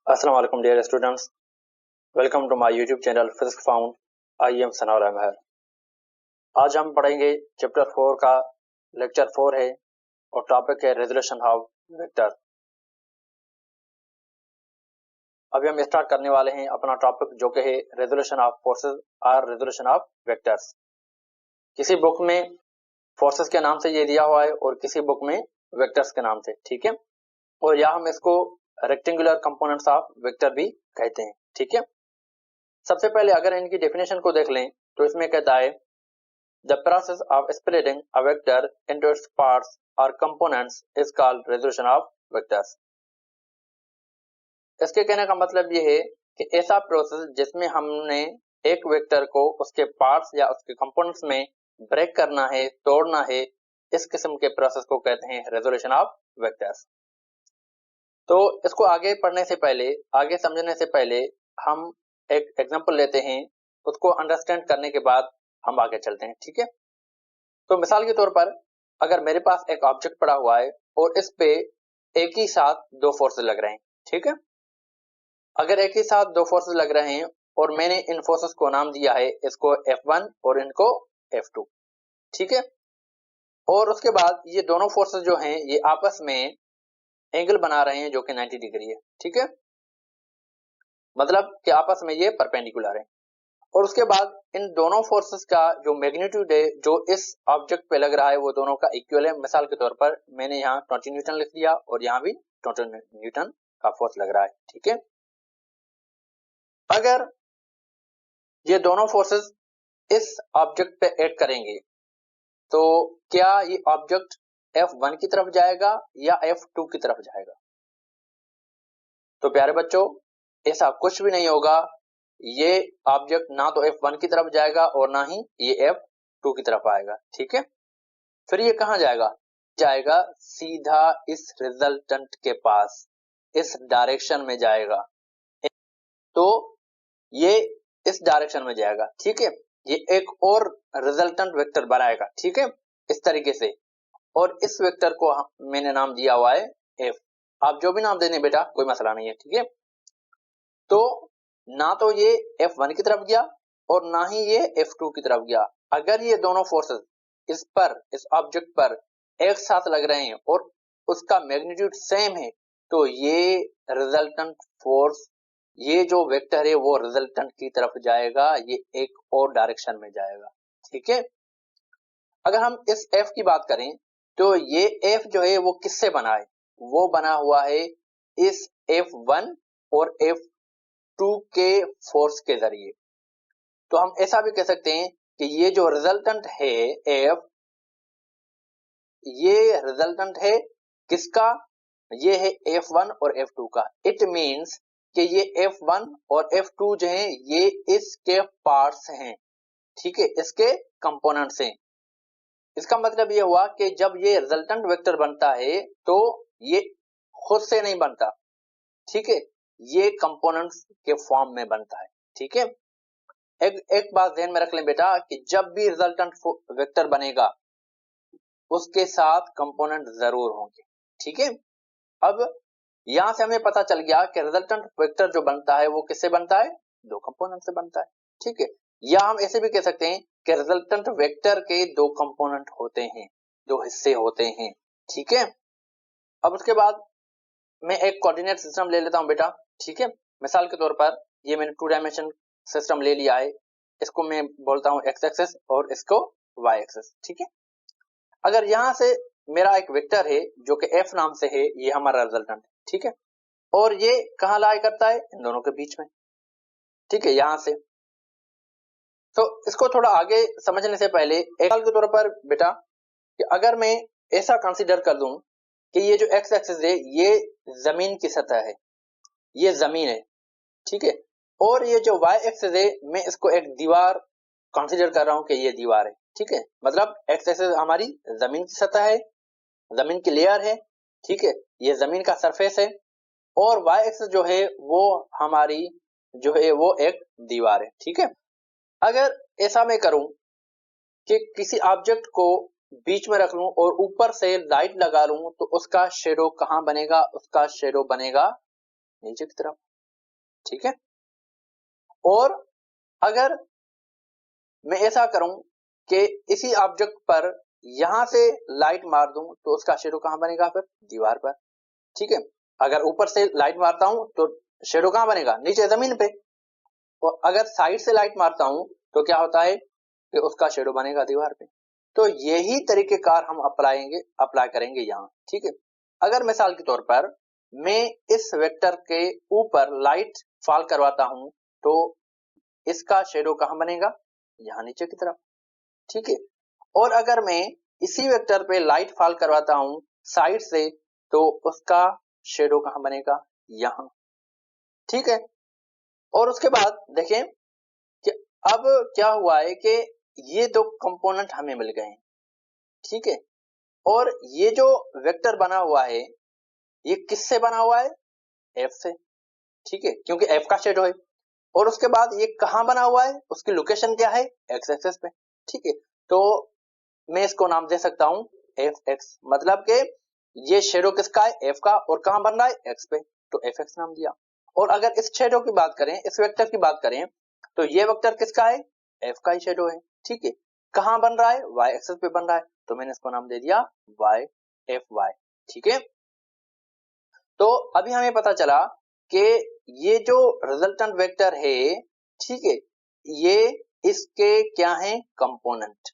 अस्सलाम वालेकुम dear students, welcome to my YouTube channel physics found. I am Sanaur Ahmad. आज हम पढ़ेंगे चैप्टर 4 का लेक्चर 4 है और टॉपिक है रेजोल्यूशन ऑफ वेक्टर। अभी हम स्टार्ट करने वाले हैं अपना टॉपिक जो कि है रेजोल्यूशन ऑफ फोर्सेस और रेजोल्यूशन ऑफ वेक्टर्स। किसी बुक में फोर्सेस के नाम से ये दिया हुआ है और किसी बुक में वेक्टर्स के नाम से, ठीक है। और या हम इसको रेक्टेंगुलर कंपोनेंट्स ऑफ वेक्टर भी कहते हैं, ठीक है। सबसे पहले अगर इनकी डेफिनेशन को देख लें तो इसमें कहता है the process of splitting a vector into its parts और components is called resolution of vectors. इसके कहने का मतलब ये है कि ऐसा प्रोसेस जिसमें हमने एक वेक्टर को उसके पार्ट्स या उसके कंपोनेंट्स में ब्रेक करना है, तोड़ना है, इस किस्म के प्रोसेस को कहते हैं रेजोल्यूशन ऑफ वेक्टर्स। तो इसको आगे पढ़ने से पहले, आगे समझने से पहले हम एक एग्जांपल लेते हैं, उसको अंडरस्टैंड करने के बाद हम आगे चलते हैं, ठीक है। तो मिसाल के तौर पर अगर मेरे पास एक ऑब्जेक्ट पड़ा हुआ है और इस पे एक ही साथ दो फोर्सेस लग रहे हैं, ठीक है। अगर एक ही साथ दो फोर्सेस लग रहे हैं और मैंने इन फोर्सेस को नाम दिया है, इसको F1 और इनको F2, ठीक है। और उसके बाद ये दोनों फोर्सेस जो हैं ये आपस में एंगल बना रहे हैं जो कि 90 डिग्री है, ठीक है। मतलब कि आपस में ये परपेंडिकुलर है। और उसके बाद इन दोनों फोर्सेस का जो मैग्नीट्यूड है जो इस ऑब्जेक्ट पे लग रहा है वो दोनों का इक्वल है। मिसाल के तौर पर मैंने यहाँ 20 न्यूटन लिख दिया और यहाँ भी 20 न्यूटन का फोर्स लग रहा है, ठीक है। अगर ये दोनों फोर्सेस इस ऑब्जेक्ट पे एक्ट करेंगे तो क्या ये ऑब्जेक्ट F1 की तरफ जाएगा या F2 की तरफ जाएगा? तो प्यारे बच्चों, ऐसा कुछ भी नहीं होगा। ये ऑब्जेक्ट ना तो F1 की तरफ जाएगा और ना ही ये F2 की तरफ आएगा, ठीक है। फिर ये कहां जाएगा? जाएगा सीधा इस रिजल्टेंट के पास, इस डायरेक्शन में जाएगा। तो ये इस डायरेक्शन में जाएगा, ठीक है। ये एक और रिजल्टेंट वेक्टर बनाएगा, ठीक है, इस तरीके से। और इस वेक्टर को मैंने नाम दिया हुआ है F। आप जो भी नाम देने बेटा कोई मसला नहीं है, ठीक है। तो ना तो ये F1 की तरफ गया और ना ही ये F2 की तरफ गया। अगर ये दोनों फोर्सेस इस ऑब्जेक्ट पर एक साथ लग रहे हैं और उसका मैग्नीट्यूड सेम है तो ये रिजल्टेंट फोर्स, ये जो वेक्टर है वो रिजल्टेंट की तरफ जाएगा, ये एक और डायरेक्शन में जाएगा, ठीक है। अगर हम इस F की बात करें तो ये F जो है वो किससे बना है? वो बना हुआ है इस F1 और F2 के फोर्स के जरिए। तो हम ऐसा भी कह सकते हैं कि ये जो रिजल्टेंट है F, ये रिजल्टेंट है किसका? ये है F1 और F2 का। इट मींस कि ये F1 और F2 जो हैं ये इसके पार्ट्स हैं, ठीक है, इसके कंपोनेंट्स हैं। इसका मतलब ये हुआ कि जब ये रिजल्टेंट वेक्टर बनता है तो ये खुद से नहीं बनता, ठीक है, ये कंपोनेंट्स के फॉर्म में बनता है, ठीक है। एक बात ध्यान में रख लें बेटा कि जब भी रिजल्टेंट वेक्टर बनेगा उसके साथ कंपोनेंट जरूर होंगे, ठीक है। अब यहां से हमें पता चल गया कि रिजल्टेंट वेक्टर जो बनता है वो किससे बनता है? दो कंपोनेंट से बनता है, ठीक है। या हम ऐसे भी कह सकते हैं कि रिजल्टेंट वेक्टर के दो कंपोनेंट होते हैं, दो हिस्से होते हैं, ठीक है। अब उसके बाद मैं एक कोऑर्डिनेट सिस्टम ले लेता हूं बेटा, ठीक है। मिसाल के तौर पर ये मैंने 2 डायमेंशन सिस्टम ले लिया है, इसको मैं बोलता हूं x एक्सिस और इसको y एक्सिस, ठीक है। अगर यहां से मेरा एक वेक्टर है जो कि f नाम से है, ये हमारा रिजल्टेंट है, ठीक है। और ये कहां लाई करता है? इन दोनों के बीच में, ठीक है, यहां से। तो इसको थोड़ा आगे समझने से पहले एक के तौर पर बेटा कि अगर मैं ऐसा कंसीडर कर दूं कि ये जो x एक्सिस है ये जमीन की सतह है, ये जमीन है, ठीक है। और ये जो y एक्सिस है मैं इसको एक दीवार कंसीडर कर रहा हूं कि ये दीवार है, ठीक है। मतलब x एक्सिस हमारी जमीन की सतह है, जमीन की लेयर है, ठीक है, ये जमीन का सरफेस है। और y एक्सिस जो है वो हमारी जो है वो एक दीवार है, ठीक है। अगर ऐसा मैं करूं कि किसी ऑब्जेक्ट को बीच में रख लूं और ऊपर से लाइट लगा लूं तो उसका शेडो कहां बनेगा, उसका शेडो बनेगा नीचे की तरफ। ठीक है, और अगर मैं ऐसा करूं कि इसी ऑब्जेक्ट पर यहां से लाइट मार दूं तो उसका शेडो कहां बनेगा, फिर दीवार पर। ठीक है, अगर ऊपर से लाइट मारता हूं तो शेडो कहां बनेगा, नीचे जमीन पे। और अगर साइड से लाइट मारता हूं तो क्या होता है कि उसका शेडो बनेगा दीवार पे। तो यही तरीकेकार हम अप्लाई करेंगे यहाँ। ठीक है, अगर मिसाल के तौर पर मैं इस वेक्टर के ऊपर लाइट फॉल करवाता हूं तो इसका शेडो कहां बनेगा, यहाँ नीचे की तरफ। ठीक है, और अगर मैं इसी वेक्टर पे लाइट फॉल करवाता हूं साइड से तो उसका शेडो कहां बनेगा, यहाँ। ठीक है, और उसके बाद देखें कि अब क्या हुआ है कि ये दो कंपोनेंट हमें मिल गए हैं। ठीक है, और ये जो वेक्टर बना हुआ है ये किससे बना हुआ है, एफ से। ठीक है, क्योंकि एफ का शेडो है। और उसके बाद ये कहां बना हुआ है, उसकी लोकेशन क्या है, एक्स एक्सेस पे। ठीक है, तो मैं इसको नाम दे सकता हूं एफ एक्स, मतलब कि ये शेडो किसका है, एफ का, और कहां बन रहा है, एक्स पे, तो एफ एक्स नाम दिया। और अगर इस शेडो की बात करें, इस वेक्टर की बात करें तो ये वेक्टर किसका है, एफ का ही शेडो है। ठीक है, कहां बन रहा है, वाई एक्सेस पे बन रहा है, तो मैंने इसको नाम दे दिया वाई एफ वाई। ठीक है, तो अभी हमें पता चला कि ये जो रिजल्टेंट वेक्टर है, ठीक है, ये इसके क्या है, कंपोनेंट।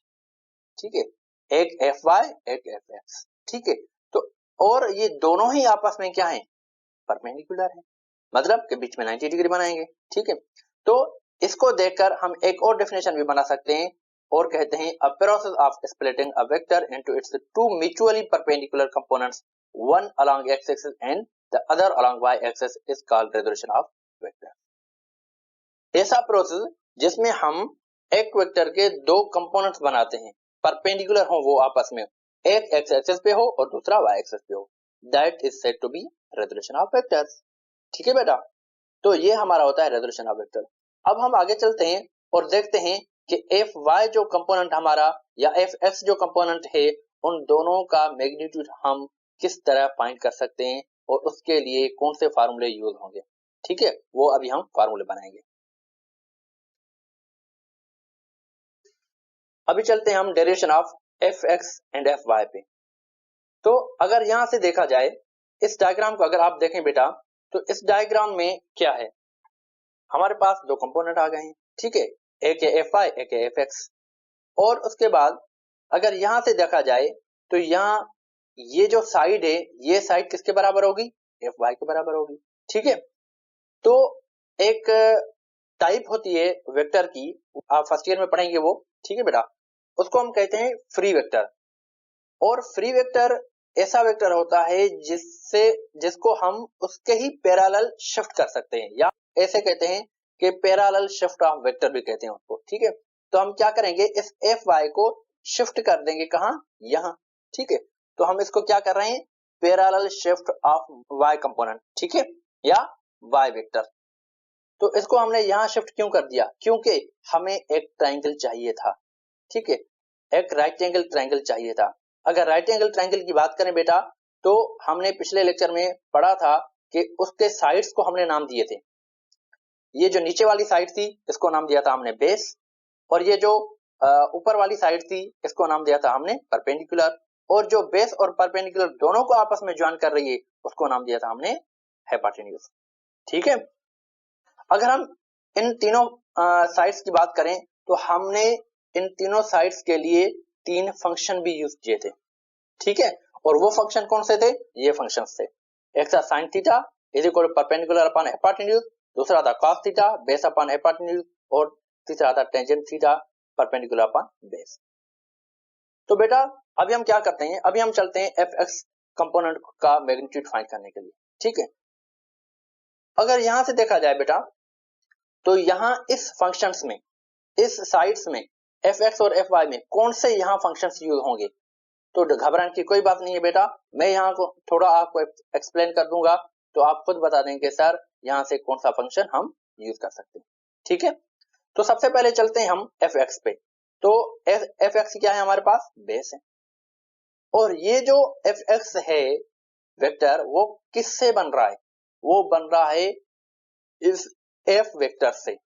ठीक है, एक एफ वाई एक एफ एक्स। ठीक है, तो और ये दोनों ही आपस में क्या है, परपेंडिकुलर है, मतलब कि बीच में 90 डिग्री बनाएंगे। ठीक है, तो इसको देखकर हम एक और डेफिनेशन भी बना सकते हैं और कहते हैं a process of splitting a vector into its two mutually perpendicular components, one along X axis and the other along Y axis is called resolution of vector. ऐसा प्रोसेस जिसमें हम एक वेक्टर के दो कंपोनेंट्स बनाते हैं, परपेंडिकुलर हो वो आपस में, एक एक्स एक्सिस पे हो और दूसरा वाई एक्सिस पे हो, that is said to be resolution of vectors. ठीक है बेटा, तो ये हमारा होता है रेजोल्यूशन ऑफ वेक्टर। अब हम आगे चलते हैं और देखते हैं कि एफ वाई जो कंपोनेंट हमारा या एफ एक्स जो कंपोनेंट है, उन दोनों का मैग्नीट्यूड हम किस तरह फाइंड कर सकते हैं और उसके लिए कौन से फार्मूले यूज होंगे। ठीक है, वो अभी हम फार्मूले बनाएंगे। अभी चलते हैं हम derivation of F X and F Y पे। तो अगर यहां से देखा जाए इस डायग्राम को, अगर आप देखें बेटा, तो इस डायग्राम में क्या है, हमारे पास दो कंपोनेंट आ गए हैं। ठीक है, एक है एफ वाई एक है एफ एक्स। और उसके बाद अगर यहां से देखा जाए तो यहाँ ये जो साइड है, ये साइड किसके बराबर होगी, एफ वाई के बराबर होगी। ठीक है, तो एक टाइप होती है वेक्टर की, आप फर्स्ट ईयर में पढ़ेंगे वो। ठीक है बेटा, उसको हम कहते हैं फ्री वेक्टर। और फ्री वेक्टर ऐसा वेक्टर होता है जिसको हम उसके ही पैरेलल शिफ्ट कर सकते हैं, या ऐसे कहते हैं कि पैरेलल शिफ्ट ऑफ वेक्टर भी कहते हैं उसको। ठीक है, तो हम क्या करेंगे, इस एफ वाई को शिफ्ट कर देंगे कहां, यहां। ठीक है, तो हम इसको क्या कर रहे हैं, parallel shift of Y component. ठीक है, या वाई वेक्टर। तो इसको हमने यहां शिफ्ट क्यों कर दिया, क्योंकि हमें एक ट्राइंगल चाहिए था। ठीक है, एक राइट एंगल ट्राइंगल चाहिए था। अगर राइट एंगल ट्राइंगल की बात करें बेटा, तो हमने पिछले लेक्चर में पढ़ा था कि उसके साइड्स को हमने नाम दिए थे। ये जो नीचे वाली साइड थी इसको नाम दिया था हमने बेस, और ये जो ऊपर वाली साइड थी इसको नाम दिया था हमने परपेंडिकुलर, और जो बेस और परपेंडिकुलर दोनों को आपस में ज्वाइन कर रही है उसको नाम दिया था हमने हाइपोटेन्यूज। ठीक है, अगर हम इन तीनों साइड्स की बात करें तो हमने इन तीनों साइड्स के लिए तीन फंक्शन भी यूज किए थे। ठीक है, और वो फंक्शन कौन से थे, ये फंक्शन थे। एक था sine theta is equal to perpendicular upon hypotenuse, दूसरा था cos theta base upon hypotenuse, और तीसरा था tangent theta perpendicular upon base. तो बेटा अभी हम क्या करते हैं, अभी हम चलते हैं एफ एक्स कंपोनेंट का मैग्नीट्यूड फाइंड करने के लिए। ठीक है, अगर यहां से देखा जाए बेटा, तो यहां इस फंक्शंस में, इस साइड्स में एफ एक्स और एफ वाई में कौन से यहाँ फंक्शंस यूज होंगे, तो घबराने की कोई बात नहीं है बेटा। मैं यहाँ को थोड़ा आपको एक्सप्लेन कर दूंगा तो आप खुद बता देंगे सर यहाँ से कौन सा फंक्शन हम यूज कर सकते हैं। ठीक है, तो सबसे पहले चलते हैं हम एफ एक्स पे। तो एफ एक्स क्या है, हमारे पास बेस है। और ये जो एफ एक्स है वेक्टर वो किससे बन रहा है, वो बन रहा है इस एफ वेक्टर से,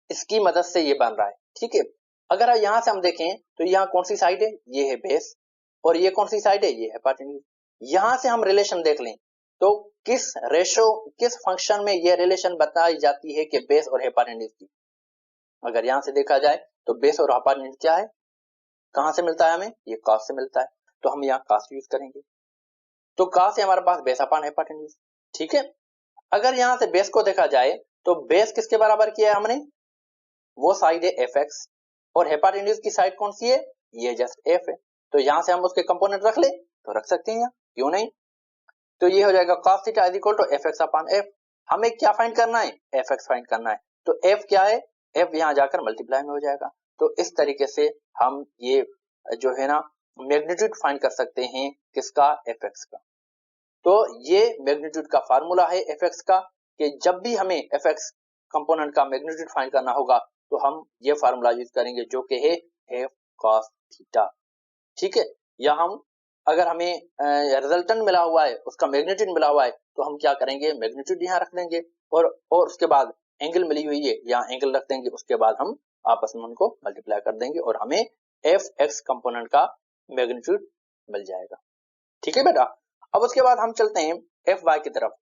इसकी मदद से ये बन रहा है। ठीक है, अगर यहां से हम देखें तो यहाँ कौन सी साइड है, ये है बेस, और ये कौन सी साइड है, ये है हाइपोटेन्यूज। यहां से हम रिलेशन देख लें तो किस रेशो, किस फंक्शन में ये रिलेशन बताई जाती है कि बेस और हाइपोटेन्यूज की। अगर यहां से देखा जाए तो बेस और हाइपोटेन्यूज क्या है, कहां से मिलता है हमें, ये कॉस से मिलता है, तो हम यहाँ कॉस यूज करेंगे। तो कॉस से हमारे पास बेस अपॉन हाइपोटेन्यूज। ठीक है, अगर यहां से बेस को देखा जाए तो बेस किसके बराबर किया है हमने, वो साइड है एफ एक्स, और हाइपोटेन्यूज की साइड कौन सी है, ये जस्ट एफ है। तो यहां से हम उसके कंपोनेंट रख ले तो रख सकते हैं, क्यों नहीं। तो ये हो जाएगा cos theta is equal to F X upon F. हमें क्या फाइंड करना है, एफ एक्स फाइंड करना है। तो एफ क्या है, एफ यहां जाकर मल्टीप्लाई में हो जाएगा। तो इस तरीके से हम ये जो है ना मैग्नीट्यूड फाइंड कर सकते हैं किसका, एफ एक्स का। तो ये मैग्नीट्यूड का फार्मूला है एफ एक्स का, कि जब भी हमें एफ एक्स कंपोनेंट का मैग्नीट्यूड फाइंड करना होगा तो हम ये फार्मूला यूज करेंगे जो कि है एफ कॉस थीटा। ठीक है, या हम अगर हमें रिजल्टेंट मिला हुआ है, उसका मैग्नीट्यूड मिला हुआ है, तो हम क्या करेंगे, मैग्नीट्यूड यहाँ रख देंगे, और उसके बाद एंगल मिली हुई है यहाँ एंगल रख देंगे, उसके बाद हम आपस में उनको मल्टीप्लाई कर देंगे और हमें एफ एक्स कंपोनेंट का मैग्नीट्यूड मिल जाएगा। ठीक है बेटा, अब उसके बाद हम चलते हैं एफ वाई की तरफ।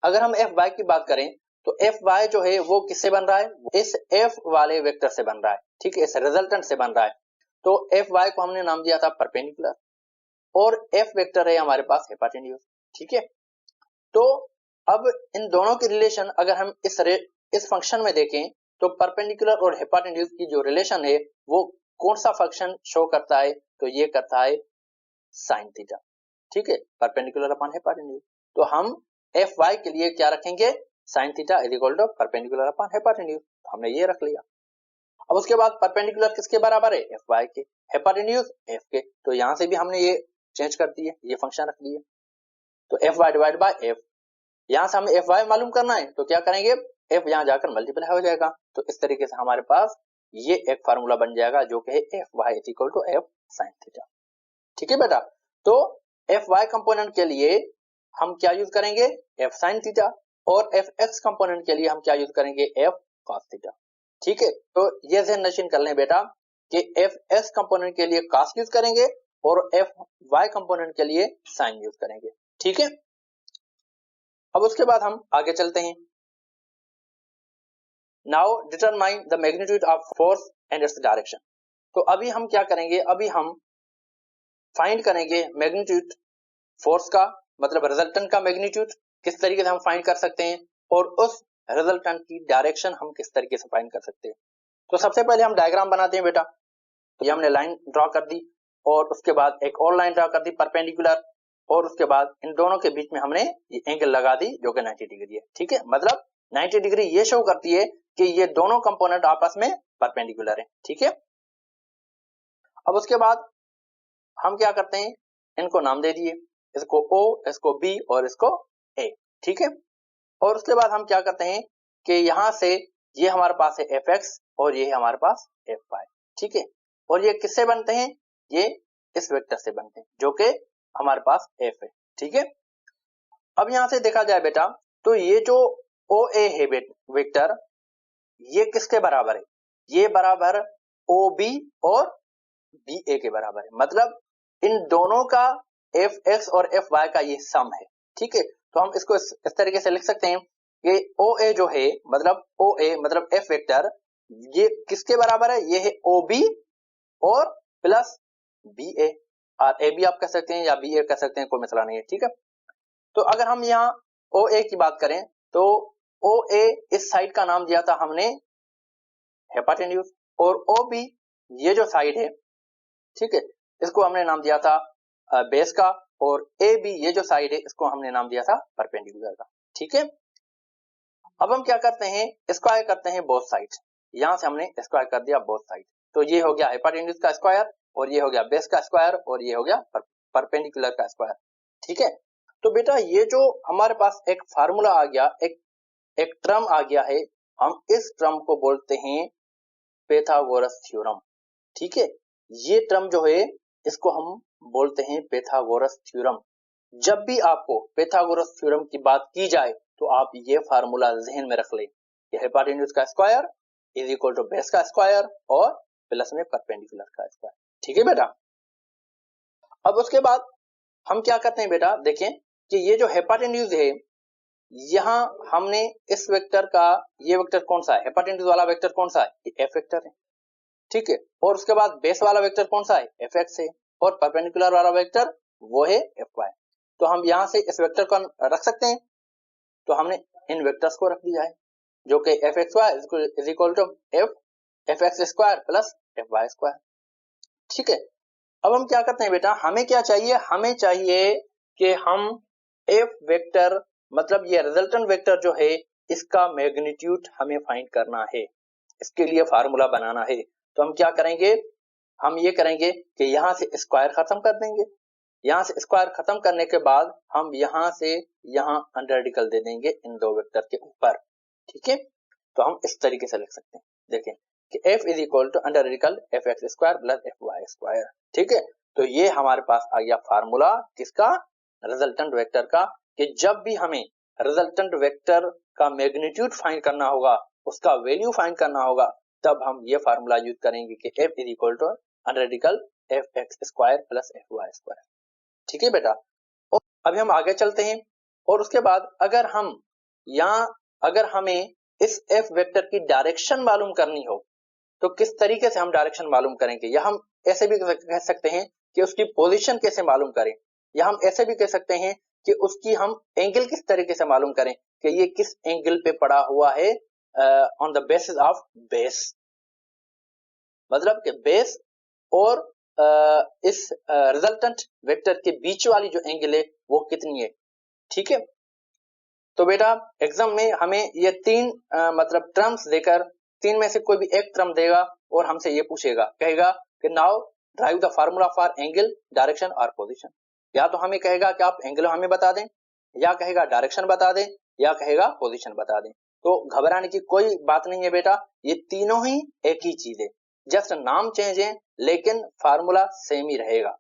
अगर हम एफ वाई की बात करें तो एफ वाई जो है वो किससे बन रहा है, इस एफ वाले वेक्टर से बन रहा है। ठीक है, इस रिजल्टेंट से बन रहा है। तो एफ वाई को हमने नाम दिया था परपेंडिकुलर, और एफ वेक्टर है हमारे पास हाइपोटेन्यूज। ठीक है, तो अब इन दोनों की रिलेशन अगर हम इस फंक्शन में देखें तो परपेंडिकुलर और हाइपोटेन्यूज की जो रिलेशन है वो कौन सा फंक्शन शो करता है, तो ये करता है साइन थीटा। ठीक है, परपेंडिकुलर अपॉन हाइपोटेन्यूज। तो हम एफ वाई के लिए क्या रखेंगे, sine theta is equal to perpendicular upon hypotenuse, हमने ये रख लिया। अब उसके बाद परपेंडिकुलर किसके बराबर है, एफ वाई के, हाइपोटेन्यूज एफ के। तो यहां से भी हमने ये चेंज कर दिए, ये फंक्शन रख दिए। तो F Y divide by F, यहां से हमें एफ वाई मालूम करना है तो क्या करेंगे, एफ यहां जाकर मल्टीप्लाई हो जाएगा। तो इस तरीके से हमारे पास ये एक फार्मूला बन जाएगा जो कि है F Y is equal to F sine theta. ठीक है बेटा, तो एफ वाई कंपोनेंट के लिए हम क्या यूज करेंगे, एफ साइन थीटा, और एफ एक्स कंपोनेंट के लिए हम क्या यूज करेंगे, एफ कॉस थीटा। ठीक है, तो ये ध्यान नशीन कर लें बेटा कि एफ एक्स कंपोनेंट के लिए कॉस यूज करेंगे और एफ वाई कंपोनेंट के लिए साइन यूज करेंगे। ठीक है, अब उसके बाद हम आगे चलते हैं। Now determine the magnitude of force and its direction. तो अभी हम क्या करेंगे, अभी हम फाइंड करेंगे मैग्नीट्यूड फोर्स का, मतलब रिजल्टेंट का मैग्नीट्यूड किस तरीके से हम फाइंड कर सकते हैं, और उस रिजल्टेंट की डायरेक्शन हम किस तरीके से फाइंड कर सकते हैं। तो सबसे पहले हम डायग्राम बनाते हैं बेटा। ये हमने लाइन ड्रॉ कर दी और उसके बाद एक और लाइन ड्रॉ कर दी परपेंडिकुलर, और उसके बाद इन दोनों के बीच में हमने ये एंगल लगा दी जो कि 90 डिग्री है। ठीक है, मतलब 90 डिग्री ये शो करती है कि ये दोनों कंपोनेंट आपस में परपेंडिकुलर है। ठीक है, अब उसके बाद हम क्या करते हैं, इनको नाम दे दिए, इसको O, इसको B और इसको A। ठीक है, और उसके बाद हम क्या करते हैं कि यहां से ये हमारे पास है एफ एक्स और ये है हमारे पास एफ वाई। ठीक है, और ये किससे बनते हैं, ये इस वेक्टर से बनते हैं जो कि हमारे पास एफ है। ठीक है, अब यहां से देखा जाए बेटा तो ये जो ओ ए है वेक्टर, ये किसके बराबर है, ये बराबर ओ बी और बी ए के बराबर है। मतलब इन दोनों का एफ एक्स और एफ वाई का ये सम है। ठीक है, तो हम इसको इस तरीके से लिख सकते हैं कि ओ ए जो है मतलब ओ ए मतलब एफ वेक्टर, ये किसके बराबर है, ये है ओ बी और प्लस बी ए, और ए बी आप कह सकते हैं या बी ए कह सकते हैं, कोई मसला नहीं है। ठीक है, तो अगर हम यहाँ ओ ए की बात करें तो ओ ए इस साइड का नाम दिया था हमने हाइपोटेन्यूज, और ओ बी ये जो साइड है, ठीक है, इसको हमने नाम दिया था बेस का, और ए बी ये जो साइड है इसको हमने नाम दिया था परपेंडिकुलर का। ठीक है, अब हम क्या करते हैं, स्क्वायर करते हैं बोथ साइड। यहां से हमने स्क्वायर कर दिया बोथ साइड, तो ये हो गया हाइपोटेन्यूज का स्क्वायर, और ये हो गया बेस का स्क्वायर, और ये हो गया परपेंडिकुलर का स्क्वायर। ठीक है, तो बेटा ये जो हमारे पास एक फार्मूला आ गया, एक टर्म आ गया है, हम इस टर्म को बोलते हैं पाइथागोरस थ्योरम। ठीक है, ये टर्म जो है इसको हम बोलते हैं पाइथागोरस थ्योरम। जब भी आपको पाइथागोरस थ्योरम की बात की जाए तो आप ये फार्मूला जहन में रख लें कि हाइपोटेन्यूज का square is equal to base का स्क्वायर और प्लस में परपेंडिकुलर का स्क्वायर। ठीक है बेटा। अब उसके बाद हम क्या करते हैं बेटा, देखें कि ये जो हाइपोटेन्यूज है, यहाँ हमने इस वेक्टर का, ये वेक्टर कौन सा है, हाइपोटेन्यूज वाला वेक्टर कौन सा है, ये एफ वेक्टर है। ठीक है। और उसके बाद बेस वाला वेक्टर कौन सा है, एफ एक्स है। और परपेंडिकुलर वाला वेक्टर वो है एफ वाई। तो हम यहाँ से इस वेक्टर को रख सकते हैं। तो हमने इन वेक्टर्स को रख दिया है जो कि F X Y is equal to F X square plus F Y square. ठीक है। अब हम क्या करते हैं बेटा, हमें क्या चाहिए, हमें चाहिए कि हम एफ वेक्टर मतलब ये रिजल्टेंट वेक्टर जो है इसका मैग्नीट्यूड हमें फाइंड करना है, इसके लिए फार्मूला बनाना है। तो हम क्या करेंगे, हम ये करेंगे कि यहाँ से स्क्वायर खत्म कर देंगे। यहाँ से स्क्वायर खत्म करने के बाद हम यहाँ से यहाँ अंडर रेडिकल दे देंगे इन दो वेक्टर के ऊपर। ठीक है। तो हम इस तरीके से लिख सकते हैं, देखें कि f is equal to under radical F X square plus F Y square. ठीक है। तो ये हमारे पास आ गया फार्मूला किसका, रिजल्टेंट वेक्टर का, कि जब भी हमें रिजल्टेंट वेक्टर का मैग्नीट्यूड फाइंड करना होगा, उसका वैल्यू फाइंड करना होगा, तब हम ये फार्मूला यूज करेंगे कि f is equal to under radical F X square plus F Y square. ठीक है बेटा। और अभी हम आगे चलते हैं। और उसके बाद अगर हमें इस एफ वेक्टर की डायरेक्शन मालूम करनी हो तो किस तरीके से हम डायरेक्शन मालूम करेंगे, या हम ऐसे भी कह सकते हैं कि उसकी पोजीशन कैसे मालूम करें, या हम ऐसे भी कह सकते हैं कि उसकी हम एंगल किस तरीके से मालूम करें कि ये किस एंगल पे पड़ा हुआ है on the basis of base. मतलब कि बेस और इस रिजल्टेंट वेक्टर के बीच वाली जो एंगल है वो कितनी है। ठीक है। तो बेटा एग्जाम में हमें ये तीन मतलब टर्म्स देकर तीन में से कोई भी एक टर्म देगा और हमसे ये पूछेगा, कहेगा कि now drive the formula for angle direction और पोजीशन। या तो हमें कहेगा कि आप एंगल हमें बता दें, या कहेगा डायरेक्शन बता दें, या कहेगा पोजीशन बता दें। तो घबराने की कोई बात नहीं है बेटा, ये तीनों ही एक ही चीज है, जस्ट नाम चेंज है लेकिन फार्मूला सेम ही रहेगा।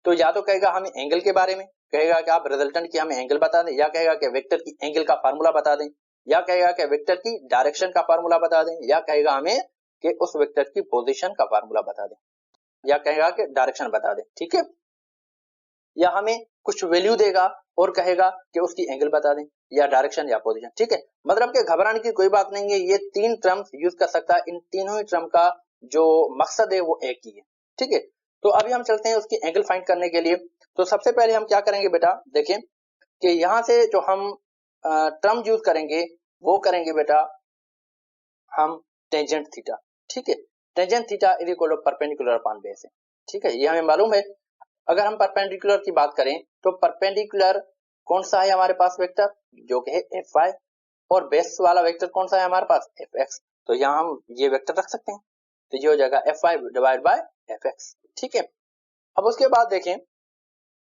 तो या तो कहेगा हमें एंगल के बारे में, कहेगा कि आप रिजल्टेंट की हमें एंगल बता दें, या कहेगा कि वेक्टर की एंगल का फार्मूला बता दें, या कहेगा कि वेक्टर की डायरेक्शन का फार्मूला बता दें, या कहेगा हमें कि उस वेक्टर की पोजीशन का फार्मूला बता दें, या कहेगा कि डायरेक्शन बता दें। ठीक है। या हमें कुछ वैल्यू देगा और कहेगा कि उसकी एंगल बता दें, या डायरेक्शन या पोजीशन। ठीक है। मतलब कि घबराने की कोई बात नहीं है, ये तीन टर्म्स यूज कर सकता है। इन तीनों ही टर्म का जो मकसद है वो एक ही है। ठीक है। तो अभी हम चलते हैं उसकी एंगल फाइंड करने के लिए। तो सबसे पहले हम क्या करेंगे बेटा, देखें कि यहाँ से जो हम टर्म यूज करेंगे वो करेंगे बेटा हम टेंजेंट थीटा। ठीक है। Tangent theta is equal to perpendicular upon base है। ठीक है, ये हमें मालूम है। अगर हम परपेंडिकुलर की बात करें तो परपेंडिकुलर कौन सा है हमारे पास वेक्टर, जो कि है एफ वाई, और बेस वाला वेक्टर कौन सा है हमारे पास, एफ एक्स। तो यहाँ हम ये वेक्टर रख सकते हैं, तो ये हो जाएगा F Y divide by F X. ठीक है। अब उसके बाद देखें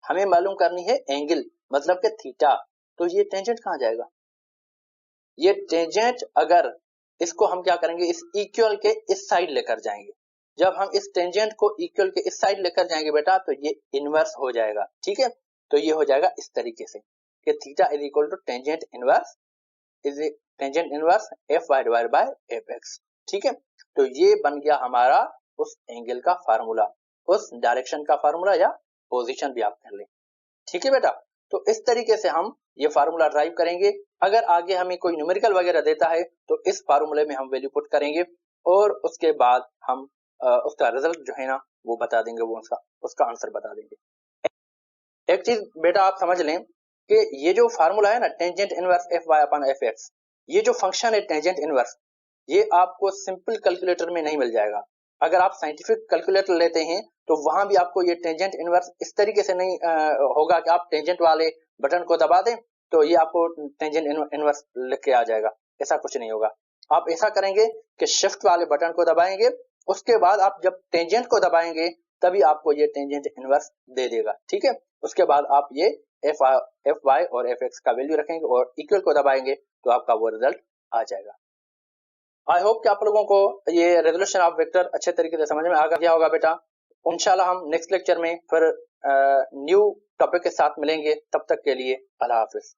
हमें मालूम करनी है एंगल, मतलब कि थीटा। तो ये टेंजेंट कहाँ जाएगा, ये टेंजेंट अगर इसको हम क्या करेंगे, इस इक्वल के इस साइड लेकर जाएंगे। जब हम इस टेंजेंट को इक्वल के इस साइड लेकर जाएंगे बेटा तो ये इनवर्स हो जाएगा। ठीक है। तो ये हो जाएगा इस तरीके से कि theta is equal to tangent inverse F Y divide by F X. ठीक है। तो ये बन गया हमारा उस एंगल का फार्मूला, उस डायरेक्शन का फार्मूला, या पोजीशन भी आप कर ले। ठीक है बेटा। तो इस तरीके से हम ये फार्मूला ड्राइव करेंगे। अगर आगे हमें कोई न्यूमेरिकल वगैरह देता है तो इस फार्मूले में हम वैल्यू पुट करेंगे और उसके बाद हम उसका रिजल्ट जो है ना वो बता देंगे, वो उसका आंसर बता देंगे। एक चीज बेटा आप समझ लें कि ये जो फार्मूला है ना tangent inverse F Y upon F X, ये जो फंक्शन है टेंजेंट इनवर्स, ये आपको सिंपल कैलकुलेटर में नहीं मिल जाएगा। अगर आप साइंटिफिक कैलकुलेटर लेते हैं तो वहां भी आपको ये टेंजेंट इनवर्स इस तरीके से नहीं होगा कि आप टेंजेंट वाले बटन को दबा दें तो ये आपको टेंजेंट इनवर्स लिख के आ जाएगा। ऐसा कुछ नहीं होगा। आप ऐसा करेंगे कि शिफ्ट वाले बटन को दबाएंगे, उसके बाद आप जब टेंजेंट को दबाएंगे तभी आपको ये टेंजेंट इनवर्स दे देगा। ठीक है। उसके बाद आप ये एफ वाई और एफ एक्स का वैल्यू रखेंगे और इक्वल को दबाएंगे तो आपका वो रिजल्ट आ जाएगा। आई होप कि आप लोगों को ये रेजोल्यूशन ऑफ वेक्टर अच्छे तरीके से समझ में आ गया होगा बेटा। इंशाल्लाह हम नेक्स्ट लेक्चर में फिर न्यू टॉपिक के साथ मिलेंगे, तब तक के लिए अल्लाह हाफिज।